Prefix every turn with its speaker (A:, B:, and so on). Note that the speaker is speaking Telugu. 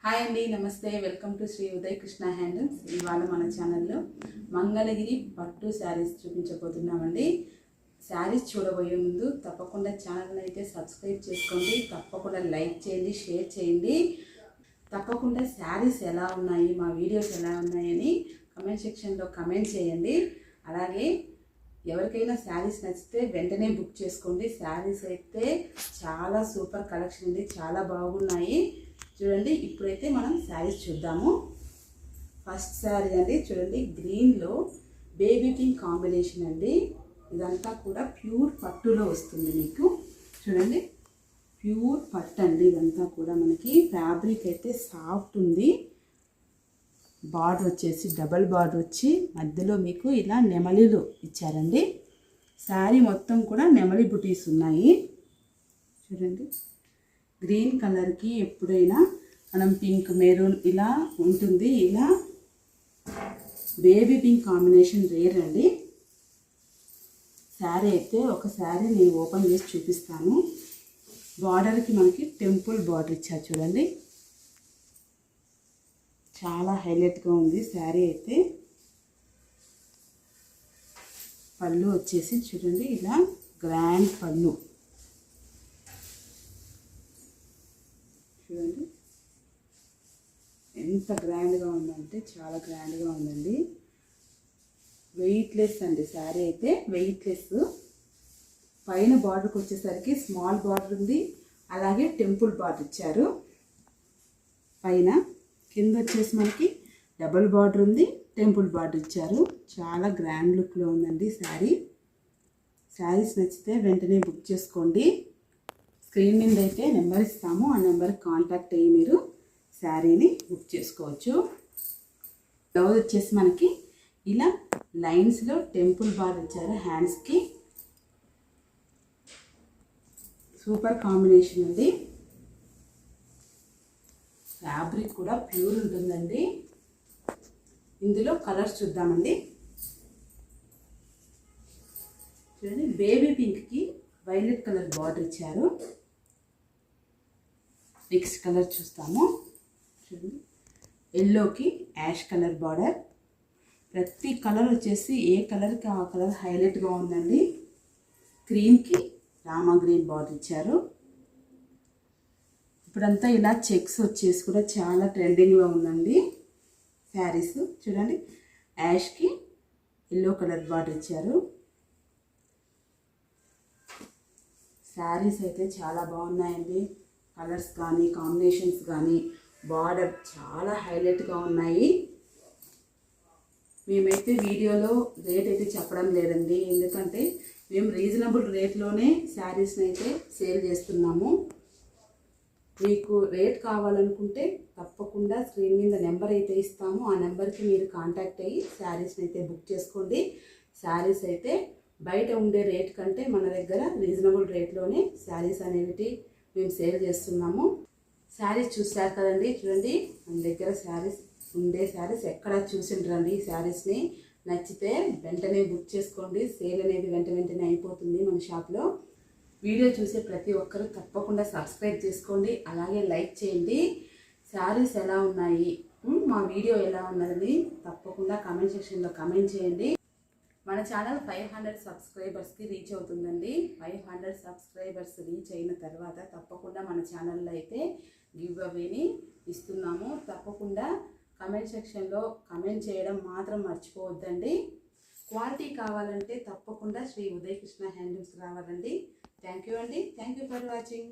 A: హాయ్ అండి, నమస్తే. Welcome to Shri Uday Krishna handlooms. ఇవాళ మన ఛానల్లో మంగళగిరి పట్టు శారీస్ చూపించబోతున్నామండి. శారీస్ చూడబోయే ముందు తప్పకుండా ఛానల్ని అయితే సబ్స్క్రైబ్ చేసుకోండి, తప్పకుండా లైక్ చేయండి, షేర్ చేయండి. తప్పకుండా శారీస్ ఎలా ఉన్నాయి, మా వీడియోస్ ఎలా ఉన్నాయని కమెంట్ సెక్షన్లో కమెంట్ చేయండి. అలాగే ఎవరికైనా శారీస్ నచ్చితే వెంటనే బుక్ చేసుకోండి. శారీస్ అయితే చాలా సూపర్ కలెక్షన్ ఉంది, చాలా బాగున్నాయి. చూడండి, ఇప్పుడైతే మనం శారీస్ చూద్దాము. ఫస్ట్ శారీ అండి, చూడండి గ్రీన్లో బేబీ పింక్ కాంబినేషన్ అండి. ఇదంతా కూడా ప్యూర్ పట్టులో వస్తుంది మీకు. చూడండి, ప్యూర్ పట్టు అండి. ఇదంతా కూడా మనకి ఫ్యాబ్రిక్ అయితే సాఫ్ట్ ఉంది. బార్డర్ వచ్చేసి డబల్ బార్డర్ వచ్చి మధ్యలో మీకు ఇలా నెమలిలు ఇచ్చారండి. శారీ మొత్తం కూడా నెమలి బుటీస్ ఉన్నాయి. చూడండి, గ్రీన్ కలర్కి ఎప్పుడైనా మనం పింక్ మెరూన్ ఇలా ఉంటుంది. ఇలా బేబీ పింక్ కాంబినేషన్ రేర్ అండి. శారీ అయితే ఒక శారీ నేను ఓపెన్ చేసి చూపిస్తాను. బార్డర్కి మనకి టెంపుల్ బార్డర్ ఇచ్చారు చూడండి, చాలా హైలైట్గా ఉంది శారీ అయితే. పళ్ళు వచ్చేసి చూడండి ఇలా గ్రాండ్ పళ్ళు. చూడండి ఎంత గ్రాండ్గా ఉందంటే చాలా గ్రాండ్గా ఉందండి. వెయిట్లెస్ అండి శారీ అయితే, వెయిట్లెస్. పైన బార్డర్కి వచ్చేసరికి స్మాల్ బార్డర్ ఉంది, అలాగే టెంపుల్ బార్డర్ ఇచ్చారు పైన. కింద వచ్చేసి మనకి డబుల్ బార్డర్ ఉంది, టెంపుల్ బార్డర్ ఇచ్చారు. చాలా గ్రాండ్ లుక్లో ఉందండి శారీ. శారీస్ నచ్చితే వెంటనే బుక్ చేసుకోండి. స్క్రీన్ మీద అయితే నెంబర్ ఇస్తాము, ఆ నెంబర్కి కాంటాక్ట్ అయ్యి మీరు శారీని బుక్ చేసుకోవచ్చు. బ్లౌజ్ వచ్చేసి మనకి ఇలా లైన్స్లో టెంపుల్ బార్డర్ ఇచ్చారు హ్యాండ్స్కి. సూపర్ కాంబినేషన్ అండి. ఫ్యాబ్రిక్ కూడా ప్యూర్ ఉంటుందండి. ఇందులో కలర్స్ చూద్దామండి. చూడండి, బేబీ పింక్కి వైలెట్ కలర్ బార్డర్ ఇచ్చారు. నెక్స్ట్ కలర్ చూస్తాము. చూడండి, ఎల్లోకి యాష్ కలర్ బార్డర్. ప్రతి కలర్ వచ్చేసి ఏ కలర్కి ఆ కలర్ హైలైట్గా ఉందండి. క్రీమ్కి రామా గ్రీన్ బార్డర్ ఇచ్చారు. ఇప్పుడంతా ఇలా చెక్స్ వచ్చేసి కూడా చాలా ట్రెండింగ్లో ఉందండి శారీస్. చూడండి, యాష్కి ఎల్లో కలర్ బార్డర్ ఇచ్చారు. శారీస్ అయితే చాలా బాగున్నాయండి. కలర్స్ కానీ కాంబినేషన్స్ కానీ బార్డర్ చాలా హైలైట్గా ఉన్నాయి. మేమైతే వీడియోలో రేట్ అయితే చెప్పడం లేదండి, ఎందుకంటే మేము రీజనబుల్ రేట్లోనే శారీస్ని అయితే సేల్ చేస్తున్నాము. మీకు రేట్ కావాలనుకుంటే తప్పకుండా స్క్రీన్ మీద నెంబర్ అయితే ఇస్తాము, ఆ నెంబర్కి మీరు కాంటాక్ట్ అయ్యి శారీస్ని అయితే బుక్ చేసుకోండి. శారీస్ అయితే బయట ఉండే రేట్ కంటే మన దగ్గర రీజనబుల్ రేట్లోనే శారీస్ అనేవి మేము సేల్ చేస్తున్నాము. శారీస్ చూస్తారు కదండి, చూడండి మన దగ్గర శారీస్ ఎక్కడ చూసిండ్రండి. ఈ శారీస్ని నచ్చితే వెంటనే బుక్ చేసుకోండి. సేల్ అనేది వెంటనే అయిపోతుంది మన షాప్లో. వీడియో చూసే ప్రతి ఒక్కరూ తప్పకుండా సబ్స్క్రైబ్ చేసుకోండి, అలాగే లైక్ చేయండి. శారీస్ ఎలా ఉన్నాయి, మా వీడియో ఎలా ఉన్నదని తప్పకుండా కామెంట్ సెక్షన్లో కామెంట్ చేయండి. మన ఛానల్ 500 సబ్స్క్రైబర్స్కి రీచ్ అవుతుందండి. 500 సబ్స్క్రైబర్స్ రీచ్ అయిన తర్వాత తప్పకుండా మన ఛానల్లో అయితే గివ్ అవేని ఇస్తున్నాము. తప్పకుండా కామెంట్ సెక్షన్లో కామెంట్ చేయడం మాత్రం మర్చిపోవద్దండి. క్వాలిటీ కావాలంటే తప్పకుండా శ్రీ ఉదయ్ కృష్ణ హ్యాండ్లూమ్స్ రావాలండి. థ్యాంక్ యూ అండి. Thank you for watching.